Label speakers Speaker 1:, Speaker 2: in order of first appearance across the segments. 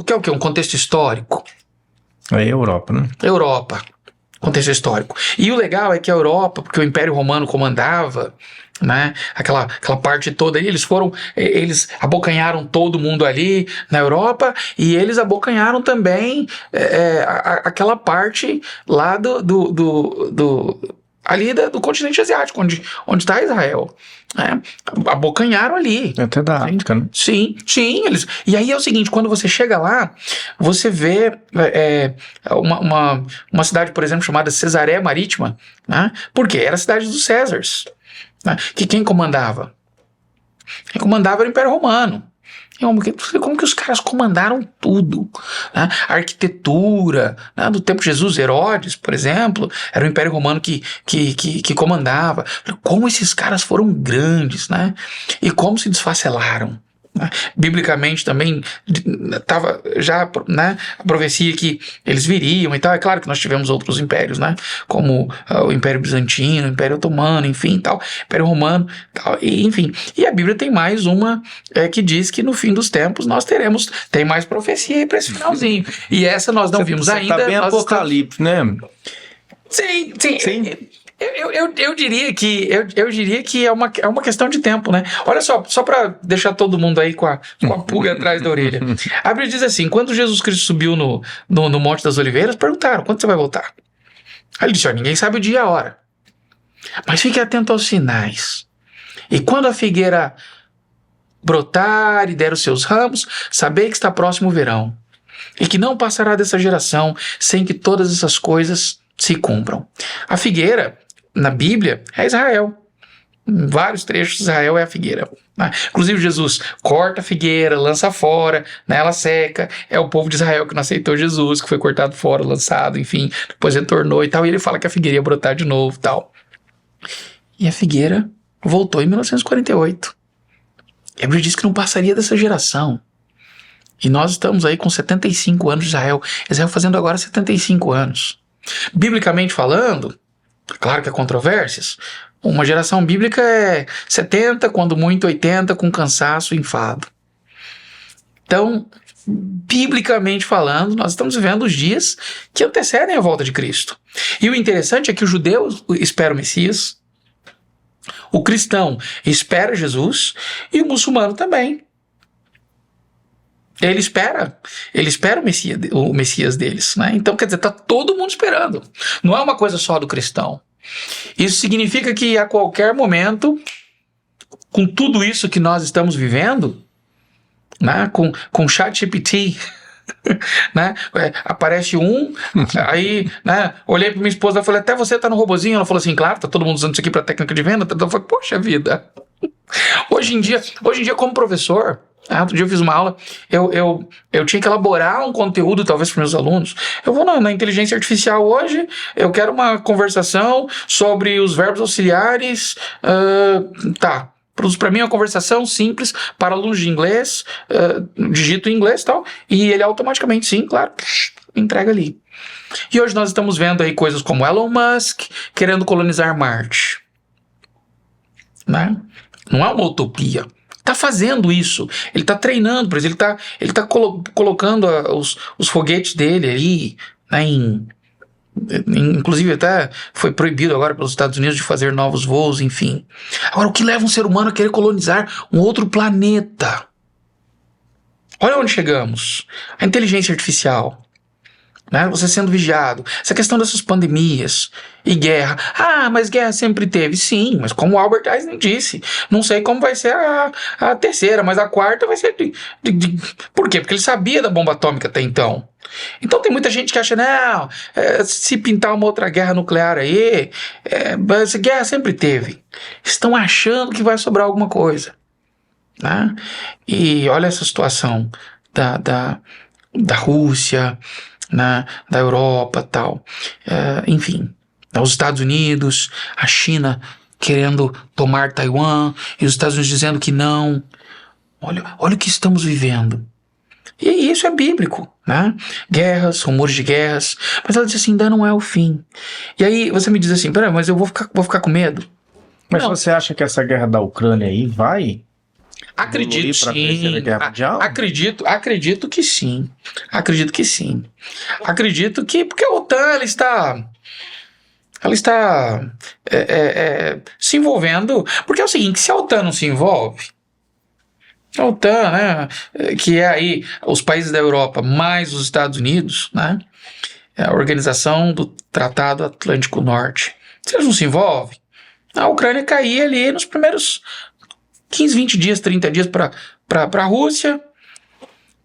Speaker 1: que é o quê? Um contexto histórico.
Speaker 2: É Europa, né?
Speaker 1: Europa, contexto histórico. E o legal é que a Europa, porque o Império Romano comandava, né, aquela parte toda ali, eles abocanharam todo mundo ali na Europa, e eles abocanharam também aquela parte lá ali do continente asiático, onde está Israel. Né? Abocanharam ali.
Speaker 2: Até da África, né?
Speaker 1: Sim, e aí é o seguinte, quando você chega lá, você vê uma cidade, por exemplo, chamada Cesareia Marítima, né? Porque era a cidade dos Césares, né? Que quem comandava? Quem comandava era o Império Romano. Como que os caras comandaram tudo, né? A arquitetura, né? Do tempo de Jesus, Herodes, por exemplo, era o Império Romano que comandava. Como esses caras foram grandes, né? E como se desfacelaram. Né? Biblicamente também estava já, né, a profecia que eles viriam e tal. É claro que nós tivemos outros impérios, né, como o Império Bizantino, o Império Otomano, enfim, tal, Império Romano, tal, e, enfim. E a Bíblia tem mais uma que diz que no fim dos tempos nós tem mais profecia aí para esse finalzinho. E essa nós não vimos ainda.
Speaker 2: Tá bem Apocalipse, né?
Speaker 1: Sim. Eu diria que é uma questão de tempo, né? Olha só para deixar todo mundo aí com a pulga atrás da orelha. A Bíblia diz assim: quando Jesus Cristo subiu no Monte das Oliveiras, perguntaram: quando você vai voltar? Aí ele disse: ninguém sabe o dia e a hora. Mas fique atento aos sinais. E quando a figueira brotar e der os seus ramos, sabei que está próximo o verão. E que não passará dessa geração sem que todas essas coisas se cumpram. A figueira, na Bíblia, é Israel. Em vários trechos, Israel é a figueira. Né? Inclusive, Jesus corta a figueira, lança fora, né? Ela seca. É o povo de Israel que não aceitou Jesus, que foi cortado fora, lançado, enfim. Depois retornou e tal. E ele fala que a figueira ia brotar de novo e tal. E a figueira voltou em 1948. E a Bíblia diz que não passaria dessa geração. E nós estamos aí com 75 anos de Israel. Israel fazendo agora 75 anos. Biblicamente falando, claro que há controvérsias. Uma geração bíblica é 70, quando muito 80, com cansaço e enfado. Então, biblicamente falando, nós estamos vivendo os dias que antecedem a volta de Cristo. E o interessante é que o judeu espera o Messias, o cristão espera Jesus e o muçulmano também. Ele espera o Messias deles, né? Então, quer dizer, está todo mundo esperando. Não é uma coisa só do cristão. Isso significa que a qualquer momento, com tudo isso que nós estamos vivendo, né? Com ChatGPT, né? Aparece aí, né? Olhei para minha esposa e falei: até você tá no robozinho? Ela falou assim: claro, tá todo mundo usando isso aqui para técnica de venda. Eu falei: poxa vida. Hoje em dia, como professor, outro dia eu fiz uma aula, eu tinha que elaborar um conteúdo talvez para meus alunos. Eu vou na inteligência artificial hoje, eu quero uma conversação sobre os verbos auxiliares, para mim é uma conversação simples para alunos de inglês, digito em inglês e tal, e ele automaticamente, sim, claro, entrega ali. E hoje nós estamos vendo aí coisas como Elon Musk querendo colonizar Marte. Né? Não é uma utopia. Está fazendo isso. Ele está treinando, por exemplo, ele tá colocando os foguetes dele aí, né, inclusive até foi proibido agora pelos Estados Unidos de fazer novos voos, enfim. Agora, o que leva um ser humano a querer colonizar um outro planeta? Olha onde chegamos. A inteligência artificial. Né? Você sendo vigiado. Essa questão dessas pandemias e guerra. Mas guerra sempre teve. Sim, mas como o Albert Einstein disse, não sei como vai ser a terceira, mas a quarta vai ser Por quê? Porque ele sabia da bomba atômica até então. Então tem muita gente que acha, não, se pintar uma outra guerra nuclear aí, essa guerra sempre teve. Estão achando que vai sobrar alguma coisa. Né? E olha essa situação da Rússia, da Europa, tal, enfim, os Estados Unidos, a China querendo tomar Taiwan e os Estados Unidos dizendo que não. Olha o que estamos vivendo. E isso é bíblico, né? Guerras, rumores de guerras, mas ela diz assim: ainda não é o fim. E aí você me diz assim: peraí, mas eu vou ficar com medo?
Speaker 2: Mas
Speaker 1: não.
Speaker 2: Você acha que essa guerra da Ucrânia aí vai
Speaker 1: Acredito
Speaker 2: Pra Terceira
Speaker 1: sim.
Speaker 2: Guerra Mundial?
Speaker 1: Acredito que sim. Acredito que sim. Acredito que porque a OTAN ela está se envolvendo. Porque é o seguinte, se a OTAN não se envolve, a OTAN, né, que é aí os países da Europa mais os Estados Unidos, né, é a Organização do Tratado Atlântico Norte, se eles não se envolvem, a Ucrânia caía ali nos primeiros 15, 20 dias, 30 dias para a Rússia.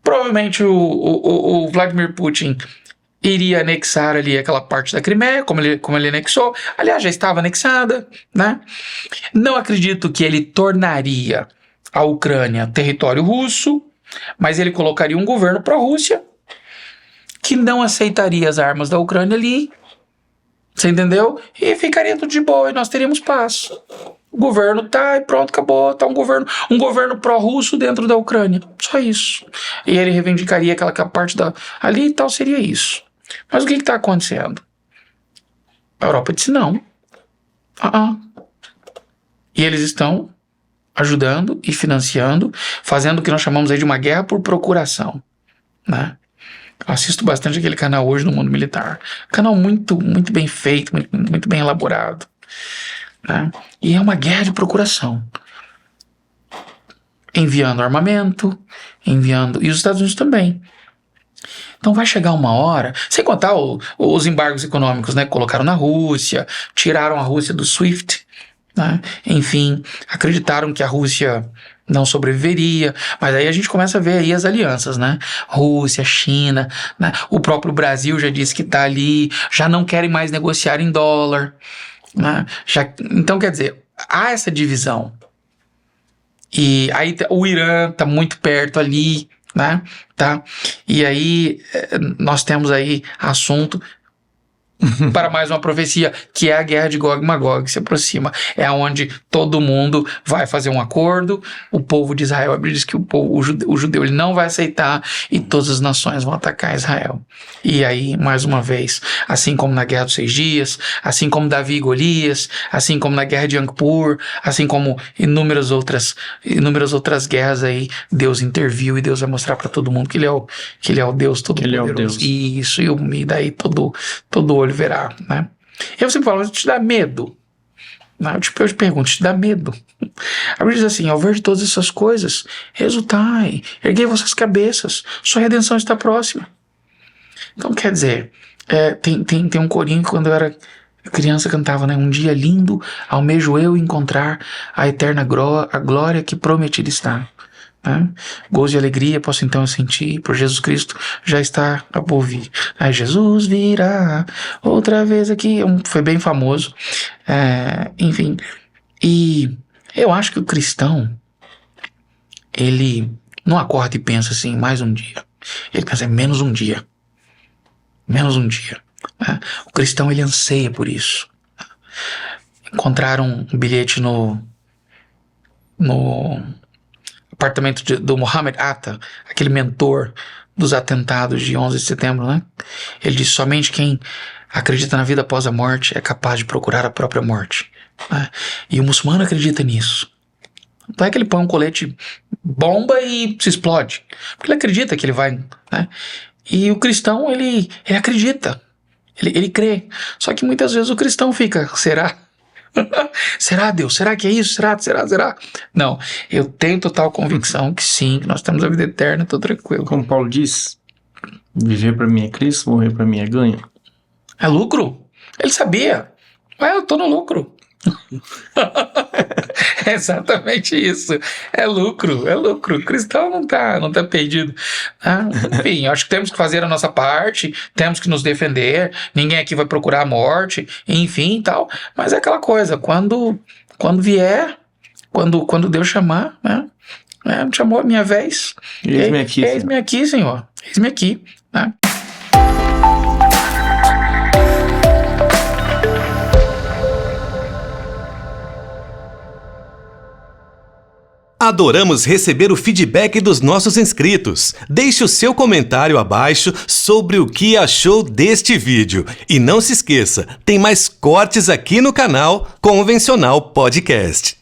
Speaker 1: Provavelmente o Vladimir Putin iria anexar ali aquela parte da Crimeia, como ele anexou. Aliás, já estava anexada, né? Não acredito que ele tornaria a Ucrânia território russo, mas ele colocaria um governo pró-Rússia que não aceitaria as armas da Ucrânia ali, você entendeu? E ficaria tudo de boa e nós teríamos paz. O governo tá e pronto, acabou. Tá um governo pró-russo dentro da Ucrânia. Só isso. E ele reivindicaria aquela parte ali e tal, seria isso. Mas o que está acontecendo? A Europa disse não. E eles estão ajudando e financiando, fazendo o que nós chamamos aí de uma guerra por procuração, né? Eu assisto bastante aquele canal Hoje no Mundo Militar. Canal muito, muito bem feito, muito, muito bem elaborado, né? E é uma guerra de procuração. Enviando armamento, e os Estados Unidos também. Então vai chegar uma hora, sem contar os embargos econômicos, né, que colocaram na Rússia, tiraram a Rússia do SWIFT, né? Enfim, acreditaram que a Rússia não sobreviveria, mas aí a gente começa a ver aí as alianças, né? Rússia, China, né? O próprio Brasil já disse que tá ali, já não querem mais negociar em dólar, né? Então, quer dizer, há essa divisão. E aí o Irã tá muito perto ali, né? Tá? E aí nós temos aí assunto para mais uma profecia, que é a guerra de Gog e Magog que se aproxima. É onde todo mundo vai fazer um acordo, o povo de Israel, a Bíblia diz que o judeu ele não vai aceitar e todas as nações vão atacar Israel. E aí, mais uma vez, assim como na Guerra dos 6 Dias, assim como Davi e Golias, assim como na Guerra de Yom Kippur, assim como inúmeras outras guerras aí, Deus interviu e Deus vai mostrar para todo mundo que ele é o Deus Todo-Poderoso. Isso, e daí todo olho verá, né? Eu sempre falo, mas te dá medo? Eu te pergunto, te dá medo? A Bíblia diz assim, ao ver de todas essas coisas, exultai, erguei vossas cabeças, sua redenção está próxima. Então, quer dizer, tem um corinho que quando eu era criança cantava, né? Um dia lindo, almejo eu encontrar a eterna glória que prometida está. Né? Gozo e alegria posso então sentir por Jesus Cristo já está a ouvir. Aí Jesus virá outra vez aqui. Foi bem famoso. Enfim, e eu acho que o cristão ele não acorda e pensa assim, mais um dia. Ele pensa, menos um dia. Menos um dia. Né? O cristão ele anseia por isso. Encontraram um bilhete no apartamento do Mohammed Atta, aquele mentor dos atentados de 11 de setembro, né? Ele diz, somente quem acredita na vida após a morte é capaz de procurar a própria morte. Né? E o muçulmano acredita nisso. Não é que ele põe um colete bomba e se explode. Porque ele acredita que ele vai... Né? E o cristão, ele acredita. Ele crê. Só que muitas vezes o cristão fica, será? Será, Deus? Será que é isso? Será? Não, eu tenho total convicção que sim, que nós temos a vida eterna, tô tranquilo.
Speaker 2: Como Paulo diz, viver para mim é Cristo, morrer para mim é ganho.
Speaker 1: É lucro? Ele sabia. Eu tô no lucro. É exatamente isso. É lucro. O cristão não tá perdido. Enfim, acho que temos que fazer a nossa parte, temos que nos defender, ninguém aqui vai procurar a morte, enfim e tal. Mas é aquela coisa, quando vier, quando Deus chamar, né? Chamou a minha vez. Eis-me aqui, Senhor. Eis-me aqui, né?
Speaker 3: Adoramos receber o feedback dos nossos inscritos. Deixe o seu comentário abaixo sobre o que achou deste vídeo. E não se esqueça, tem mais cortes aqui no canal Convencional Podcast.